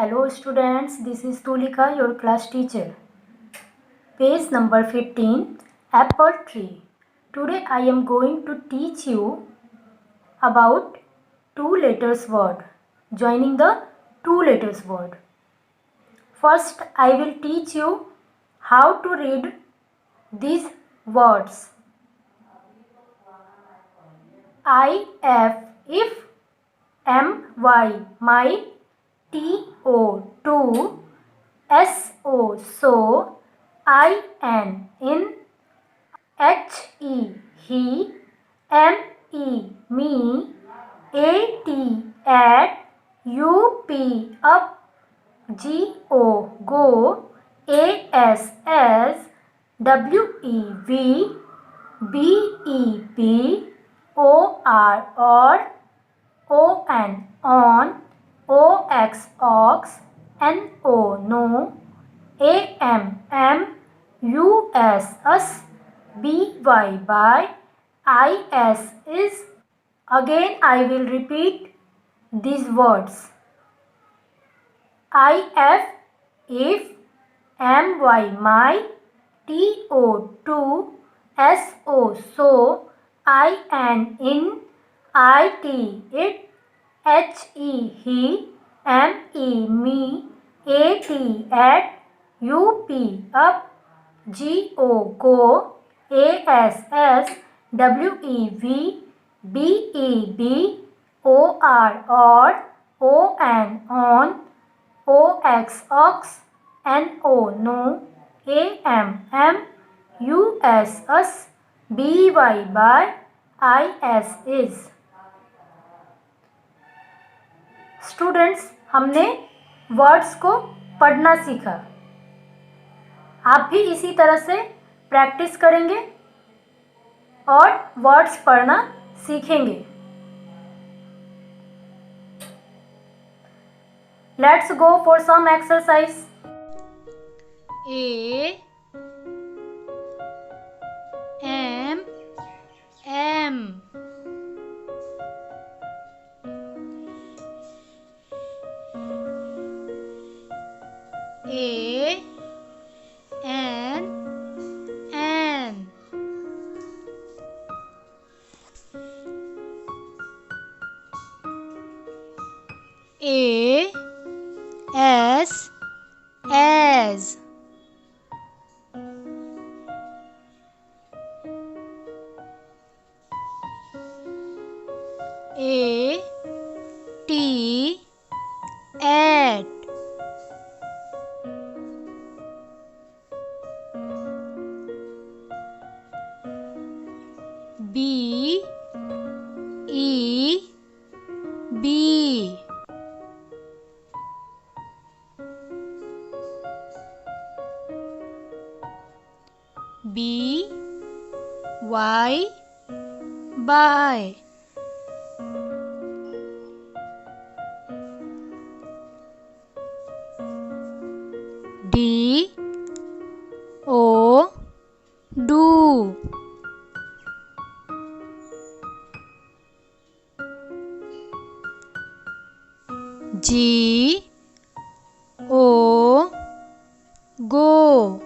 Hello students, this is Tulika, your class teacher. Page number 15, Apple Tree. Today I am going to teach you about two letters word, joining the two letters word. First I will teach you how to read these words. If, my, to, so, in, he, me, at, up, go, or, on, ox, no, us, by, is. Again I will repeat these words. If, my, to, so, in, it, he, me, at, up, go, or, on, ox, no, us, by, is. Students, हमने words को पढ़ना सीखा। आप भी इसी तरह से practice करेंगे और वर्ड्स पढ़ना सीखेंगे। Let's go for some exercise. M N as at B Y by do go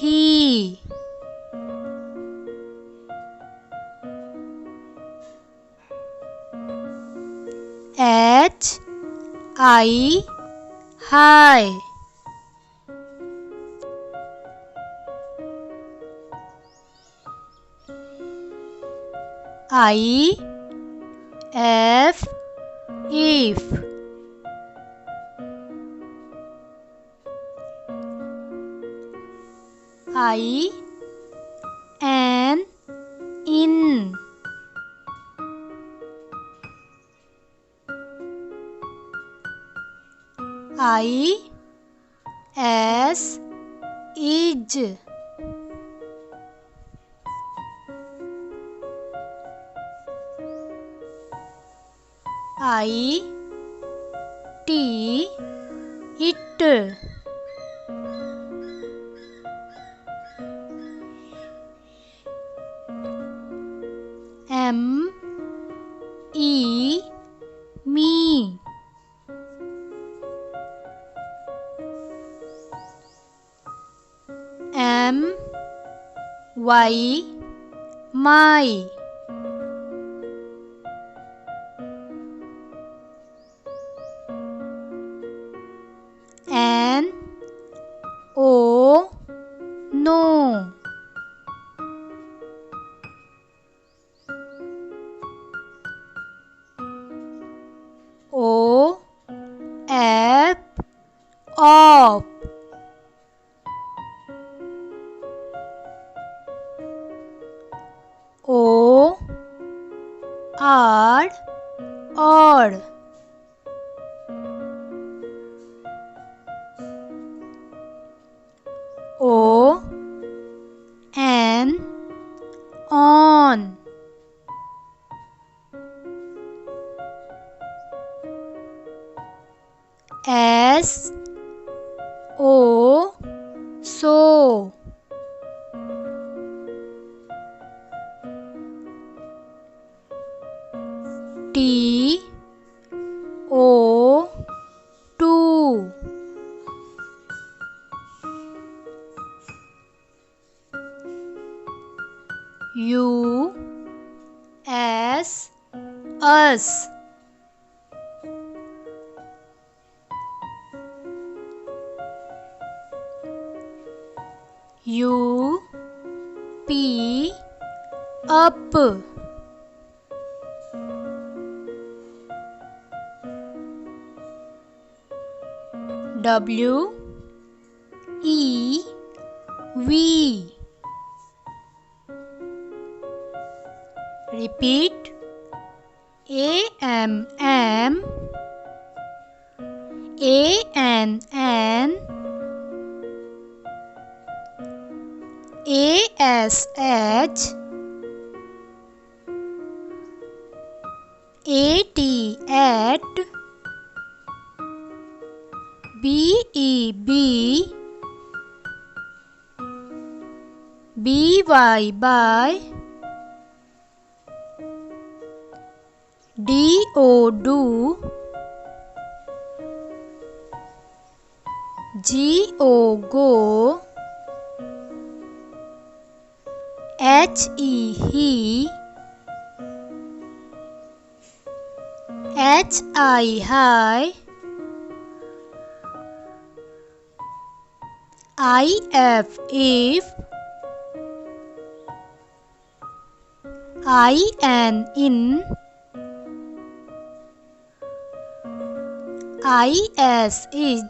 he high if in is it M E me. M Y my. N O no. O F off. O R odd. O N on. S O so. T O two. U S us. U P up. W E V. Repeat. A M M A N N A S H A T at B E B B Y by D O do G O go H E he H I high I F if I N in I S is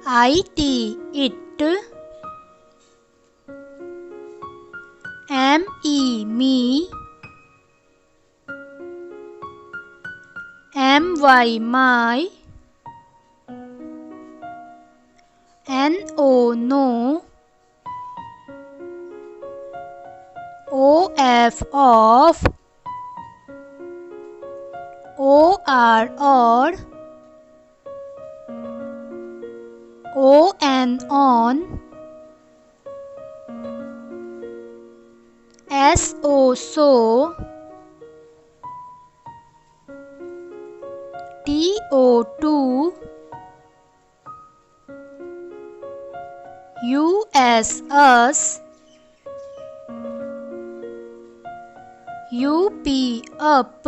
I T it M E me M Y my N O no O F off O R or O N on S O so T O two U S us U P up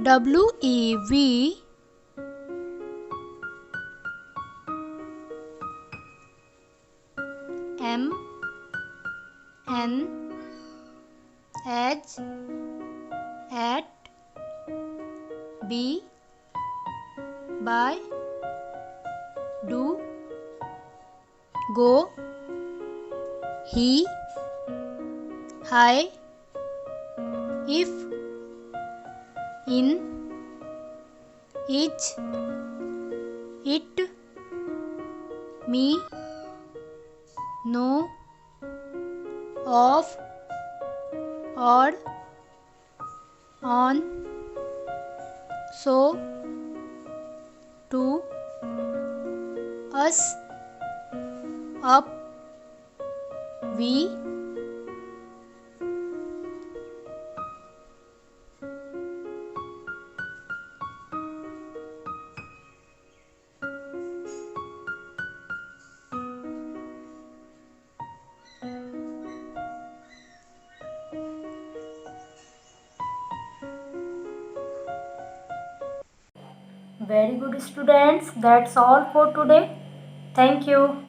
W E V M N H at B by do go he hi if in each it me no of or on so to us up, we, Very good students. That's all for today. Thank you.